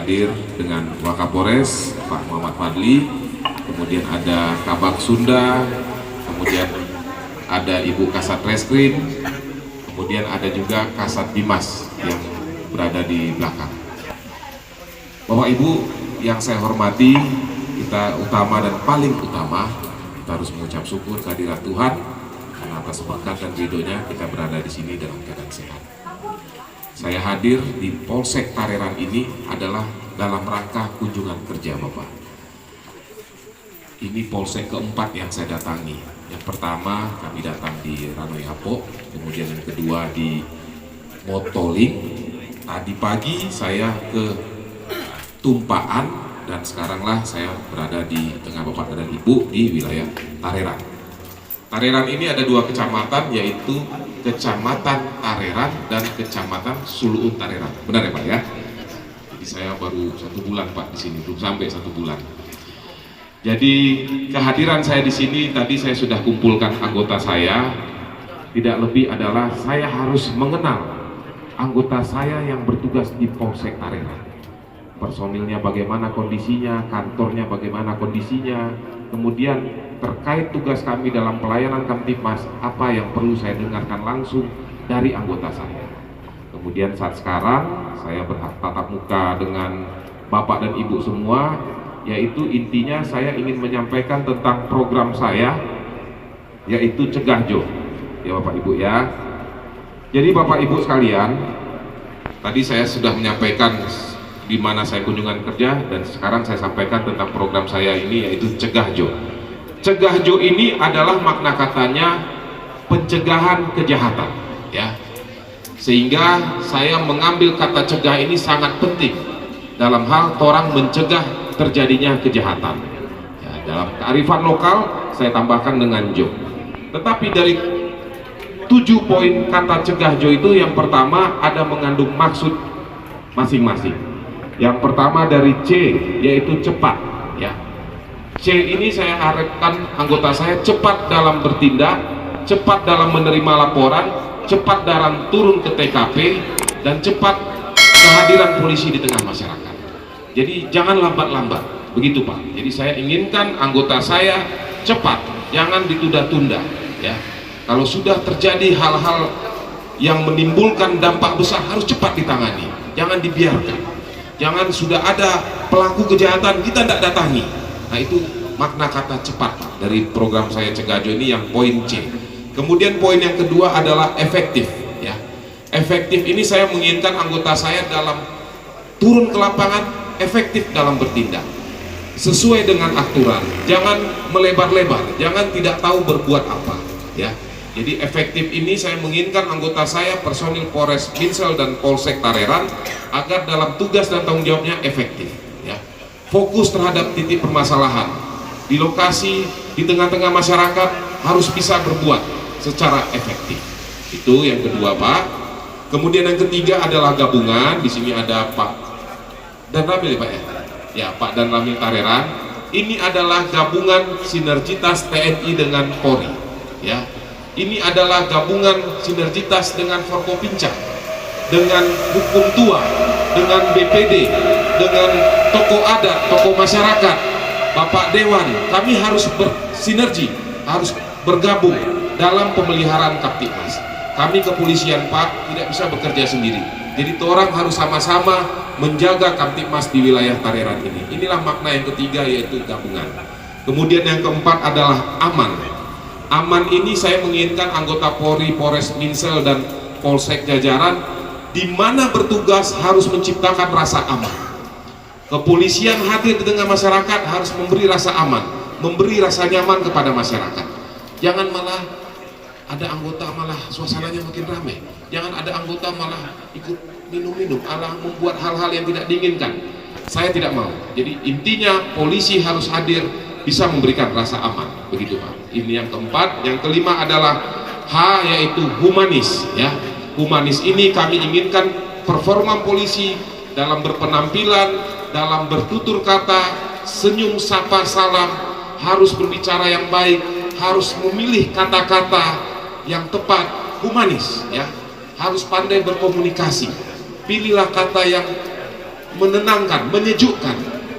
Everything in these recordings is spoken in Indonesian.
hadir dengan Wakapolres Pak Muhammad Fadli, kemudian ada Kabak Sunda, kemudian ada Ibu Kasat Reskrim, kemudian ada juga Kasat Dimas yang berada di belakang. Bapak Ibu yang saya hormati, kita utama dan paling utama, kita harus mengucap syukur kehadirat Tuhan karena atas berkat dan ridhonya kita berada di sini dalam keadaan sehat. Saya hadir di Polsek Tareran ini adalah dalam rangka kunjungan kerja Bapak. Ini Polsek keempat yang saya datangi. Yang pertama kami datang di Ranoyapo, kemudian yang kedua di Motoling. Tadi pagi saya ke Tumpaan dan sekaranglah saya berada di tengah Bapak dan Ibu di wilayah Tareran. Tareran ini ada dua kecamatan, yaitu Kecamatan Tareran dan Kecamatan Suluun Tareran. Benar ya Pak ya? Jadi saya baru 1 bulan Pak di sini, belum sampai 1 bulan. Jadi kehadiran saya di sini tadi saya sudah kumpulkan anggota saya. Tidak lebih adalah saya harus mengenal anggota saya yang bertugas di Polsek Tareran. Personilnya bagaimana kondisinya, kantornya bagaimana kondisinya, kemudian terkait tugas kami dalam pelayanan Kamtibmas, apa yang perlu saya dengarkan langsung dari anggota saya. Kemudian saat sekarang saya bertatap muka dengan Bapak dan Ibu semua, yaitu intinya saya ingin menyampaikan tentang program saya, yaitu Cegah Jo, ya Bapak Ibu ya. Jadi Bapak Ibu sekalian, tadi saya sudah menyampaikan di mana saya kunjungan kerja, dan sekarang saya sampaikan tentang program saya ini, yaitu Cegah Jo. Cegah Jo ini adalah makna katanya pencegahan kejahatan, ya. Sehingga saya mengambil kata cegah ini sangat penting dalam hal orang mencegah terjadinya kejahatan. Ya, dalam kearifan lokal saya tambahkan dengan Jo. Tetapi dari 7 poin kata cegah Jo itu, yang pertama ada mengandung maksud masing-masing. Yang pertama dari C, yaitu cepat, ya. C ini saya harapkan anggota saya cepat dalam bertindak, cepat dalam menerima laporan, cepat dalam turun ke TKP, dan cepat kehadiran polisi di tengah masyarakat. Jadi jangan lambat-lambat, begitu Pak. Jadi saya inginkan anggota saya cepat, jangan ditunda-tunda, ya. Kalau sudah terjadi hal-hal yang menimbulkan dampak besar harus cepat ditangani, jangan dibiarkan. Jangan sudah ada pelaku kejahatan kita tidak datangi. Nah itu makna kata cepat dari program saya Cegah Jo ini, yang poin C. Kemudian poin yang kedua adalah efektif, ya. Efektif ini saya menginginkan anggota saya dalam turun ke lapangan efektif dalam bertindak sesuai dengan aturan, jangan melebar-lebar, jangan tidak tahu berbuat apa, ya. Jadi efektif ini saya menginginkan anggota saya, personil Polres Minsel dan Polsek Tareran, agar dalam tugas dan tanggung jawabnya efektif, ya. Fokus terhadap titik permasalahan di lokasi, di tengah-tengah masyarakat, harus bisa berbuat secara efektif. Itu yang kedua Pak. Kemudian yang ketiga adalah gabungan. Di sini ada Pak Dan Ramil ya Pak ya? Ya, Pak Dan Ramil Tareran. Ini adalah gabungan sinergitas TNI dengan Polri, ya. Ini adalah gabungan sinergitas dengan Forkopimda, dengan Hukum Tua, dengan BPD, dengan tokoh adat, tokoh masyarakat, Bapak Dewan. Kami harus bersinergi, harus bergabung dalam pemeliharaan Kamtibmas. Kami kepolisian Pak tidak bisa bekerja sendiri. Jadi orang harus sama-sama menjaga Kamtibmas di wilayah Tareran ini. Inilah makna yang ketiga, yaitu gabungan. Kemudian yang keempat adalah aman. Aman ini saya menginginkan anggota Polri, Polres Minsel dan Polsek jajaran di mana bertugas harus menciptakan rasa aman. Kepolisian hadir di tengah masyarakat harus memberi rasa aman, memberi rasa nyaman kepada masyarakat. Jangan malah ada anggota malah suasananya makin ramai. Jangan ada anggota malah ikut minum-minum, malah membuat hal-hal yang tidak diinginkan. Saya tidak mau. Jadi intinya polisi harus hadir, bisa memberikan rasa aman, begitu Pak. Ini yang keempat. Yang kelima adalah H, yaitu humanis, ya. Humanis ini kami inginkan performa polisi dalam berpenampilan, dalam bertutur kata, senyum, sapa, salam, harus berbicara yang baik, harus memilih kata-kata yang tepat, humanis, ya. Harus pandai berkomunikasi. Pilihlah kata yang menenangkan, menyejukkan.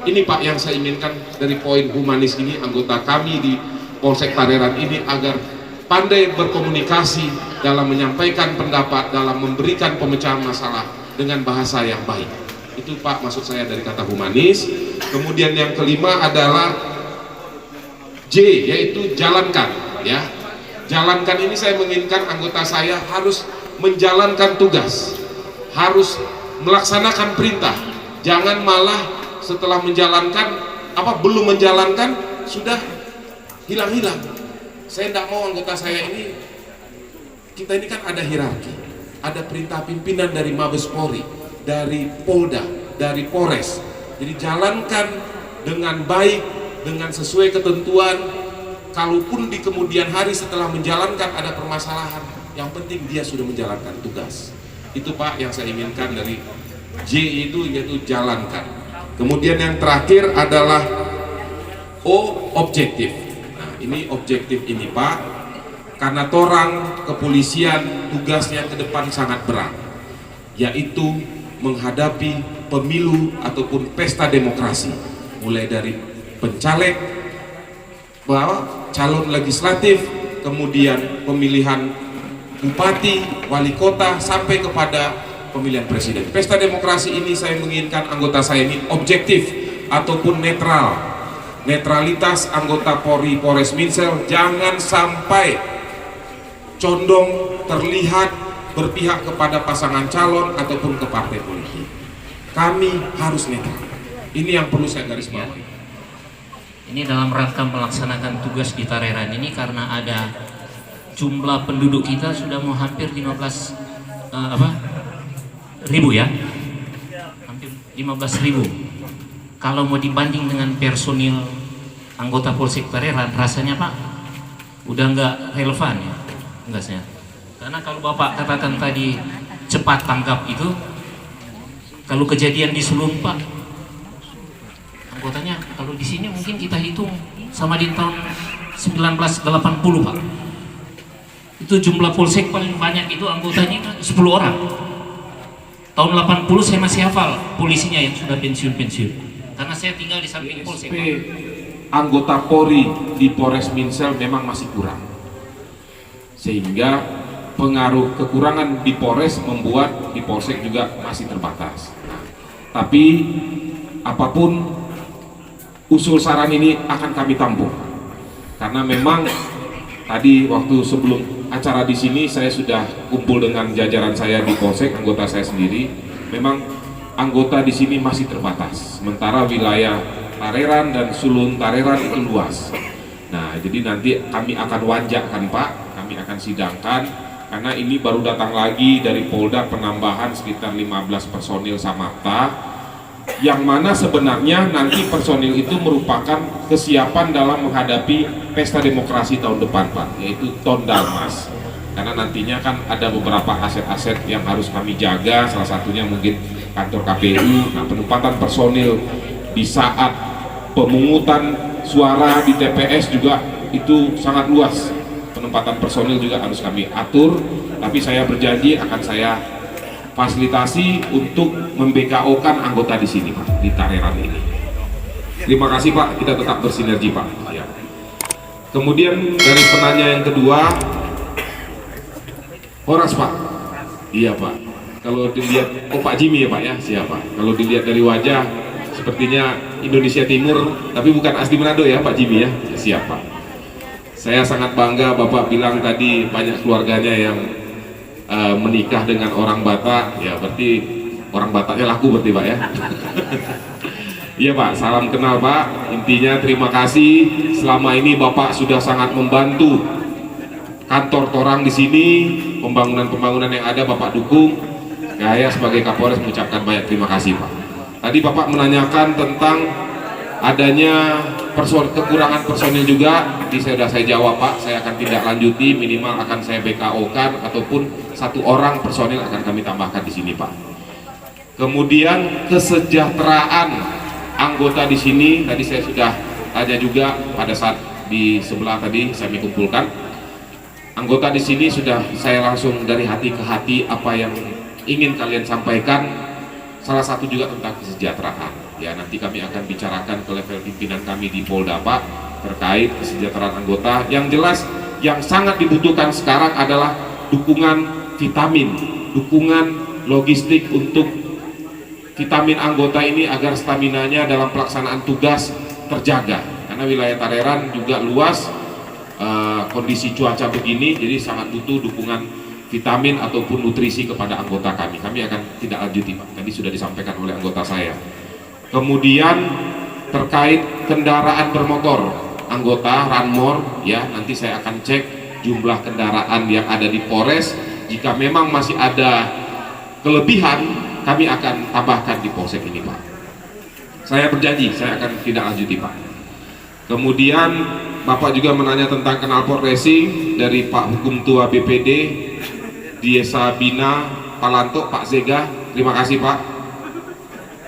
Ini Pak yang saya inginkan dari poin humanis ini, anggota kami di Polsek Tareran ini agar pandai berkomunikasi dalam menyampaikan pendapat, dalam memberikan pemecahan masalah dengan bahasa yang baik. Itu Pak maksud saya dari kata humanis. Kemudian yang kelima adalah J, yaitu jalankan, ya. Jalankan ini saya menginginkan anggota saya harus menjalankan tugas, harus melaksanakan perintah. Jangan malah setelah menjalankan belum menjalankan sudah hilang-hilang. Saya tidak mau anggota saya ini, kita ini kan ada hierarki, ada perintah pimpinan dari Mabes Polri, dari Polda, dari Polres. Jadi jalankan dengan baik, dengan sesuai ketentuan. Kalaupun di kemudian hari setelah menjalankan ada permasalahan, yang penting dia sudah menjalankan tugas. Itu Pak yang saya inginkan dari J itu, yaitu jalankan. Kemudian yang terakhir adalah O, objektif. Nah, ini objektif ini Pak, karena torang kepolisian tugasnya ke depan sangat berat, yaitu menghadapi pemilu ataupun pesta demokrasi, mulai dari pencaleg, calon legislatif, kemudian pemilihan bupati, wali kota, sampai kepada pemilihan presiden. Pesta demokrasi ini saya menginginkan anggota saya ini objektif ataupun netral. Netralitas anggota Polri, Polres Minsel jangan sampai condong, terlihat berpihak kepada pasangan calon ataupun ke partai politik. Kami harus netral. Ini yang perlu saya garis bawahi. Ini dalam rangka melaksanakan tugas di Tareran ini, karena ada jumlah penduduk kita sudah mau hampir 15 ribu ya, hampir 15.000. Kalau mau dibanding dengan personil anggota Polsek Tareran, rasanya Pak udah nggak relevan ya, enggak saya. Karena kalau Bapak katakan tadi cepat tanggap itu, kalau kejadian di Sulung Pak, anggotanya kalau di sini mungkin kita hitung sama di tahun 1980 Pak. Itu jumlah polsek paling banyak itu anggotanya 10 orang. Tahun 80 saya masih hafal polisinya yang sudah pensiun-pensiun. Karena saya tinggal di samping polsek. Anggota Polri di Polres Minsel memang masih kurang. Sehingga pengaruh kekurangan di Polres membuat di Polsek juga masih terbatas. Tapi apapun usul saran ini akan kami tampung. Karena memang tadi waktu sebelum acara di sini saya sudah kumpul dengan jajaran saya di Polsek, anggota saya sendiri. Memang anggota di sini masih terbatas. Sementara wilayah Tareran dan Sulun Tareran itu luas. Nah, jadi nanti kami akan wajakkan Pak, kami akan sidangkan, karena ini baru datang lagi dari Polda penambahan sekitar 15 personil Samapta, yang mana sebenarnya nanti personil itu merupakan kesiapan dalam menghadapi pesta demokrasi tahun depan Pak, yaitu Tondalmas. Karena nantinya kan ada beberapa aset-aset yang harus kami jaga, salah satunya mungkin kantor KPU. Nah, penempatan personil di saat pemungutan suara di TPS juga itu sangat luas. Penempatan personil juga harus kami atur, tapi saya berjanji akan saya fasilitasi untuk mem-BKO-kan anggota di sini Pak, di Tareran ini. Terima kasih Pak, kita tetap bersinergi Pak. Ya. Kemudian dari penanya yang kedua, Horas Pak. Iya Pak. Kalau dilihat, Pak Jimmy ya Pak ya, siapa? Kalau dilihat dari wajah, sepertinya Indonesia Timur, tapi bukan asli Manado ya Pak Jimmy ya, siapa? Saya sangat bangga Bapak bilang tadi banyak keluarganya yang menikah dengan orang Batak, ya berarti orang Bataknya laku berarti Pak ya. Iya Pak, salam kenal Pak. Intinya terima kasih selama ini Bapak sudah sangat membantu kantor torang di sini, pembangunan-pembangunan yang ada Bapak dukung. Saya sebagai Kapolres mengucapkan banyak terima kasih Pak. Tadi Bapak menanyakan tentang adanya kekurangan personil juga, sudah saya jawab Pak, saya akan tindak lanjuti, minimal akan saya BKO-kan ataupun 1 orang personil akan kami tambahkan di sini Pak. Kemudian kesejahteraan anggota di sini, tadi saya sudah tanya juga pada saat di sebelah tadi saya kumpulkan. Anggota di sini sudah saya langsung dari hati ke hati apa yang ingin kalian sampaikan. salah satu juga tentang kesejahteraan. Ya, nanti kami akan bicarakan ke level pimpinan kami di Polda Pak terkait kesejahteraan anggota. Yang jelas yang sangat dibutuhkan sekarang adalah dukungan vitamin, dukungan logistik untuk vitamin anggota ini agar staminanya dalam pelaksanaan tugas terjaga. Karena wilayah Tareran juga luas, kondisi cuaca begini, jadi sangat butuh dukungan vitamin ataupun nutrisi kepada anggota kami. Kami akan tidak lanjuti Pak, tadi sudah disampaikan oleh anggota saya. Kemudian terkait kendaraan bermotor anggota Ranmor, ya nanti saya akan cek jumlah kendaraan yang ada di Polres. Jika memang masih ada kelebihan, kami akan tambahkan di Polsek ini Pak. Saya berjanji saya akan tidak lanjuti Pak. Kemudian Bapak juga menanya tentang knalpot racing dari Pak Hukum Tua BPD Desa Bina Palanto, Pak Zega. Terima kasih Pak.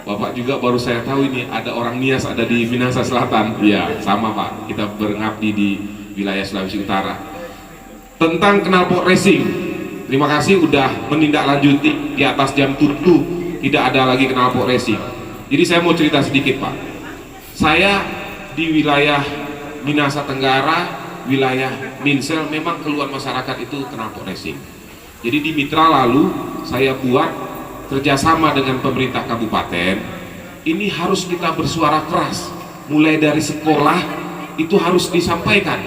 Bapak juga baru saya tahu ini ada orang Nias ada di Minahasa Selatan. Iya, sama Pak. Kita berngabdi di wilayah Sulawesi Utara. Tentang knalpot racing, terima kasih udah menindaklanjuti di atas jam 7 tidak ada lagi knalpot racing. Jadi saya mau cerita sedikit Pak. Saya di wilayah Minahasa Tenggara, wilayah Minsel memang keluhan masyarakat itu knalpot racing. Jadi di Mitra lalu saya buat kerjasama dengan pemerintah kabupaten. Ini harus kita bersuara keras, mulai dari sekolah itu harus disampaikan.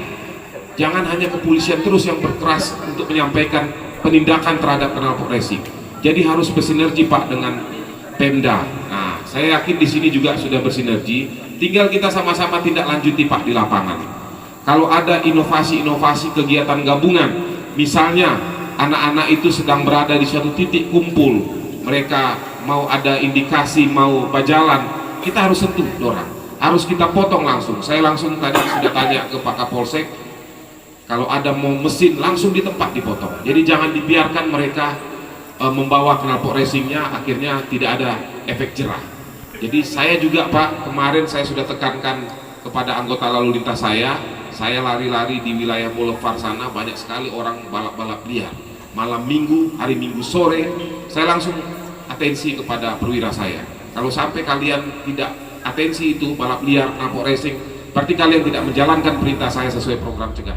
Jangan hanya kepolisian terus yang berkeras untuk menyampaikan penindakan terhadap knalpot racing. Jadi harus bersinergi Pak dengan Pemda. Nah, saya yakin di sini juga sudah bersinergi. Tinggal kita sama-sama tindak lanjuti Pak di lapangan. Kalau ada inovasi-inovasi kegiatan gabungan, misalnya anak-anak itu sedang berada di suatu titik kumpul, mereka mau ada indikasi mau bajalan, kita harus sentuh dorang, harus kita potong langsung. Saya langsung tadi sudah tanya ke Pak Kapolsek, kalau ada mau mesin langsung di tempat dipotong. Jadi jangan dibiarkan mereka membawa knalpot racingnya, akhirnya tidak ada efek jerah. Jadi saya juga Pak, kemarin saya sudah tekankan kepada anggota lalu lintas saya lari-lari di wilayah Boulevard sana, banyak sekali orang balap-balap liar. Malam minggu, hari minggu sore, saya langsung atensi kepada perwira saya. Kalau sampai kalian tidak atensi itu balap liar, knalpot racing, berarti kalian tidak menjalankan perintah saya sesuai program cegah.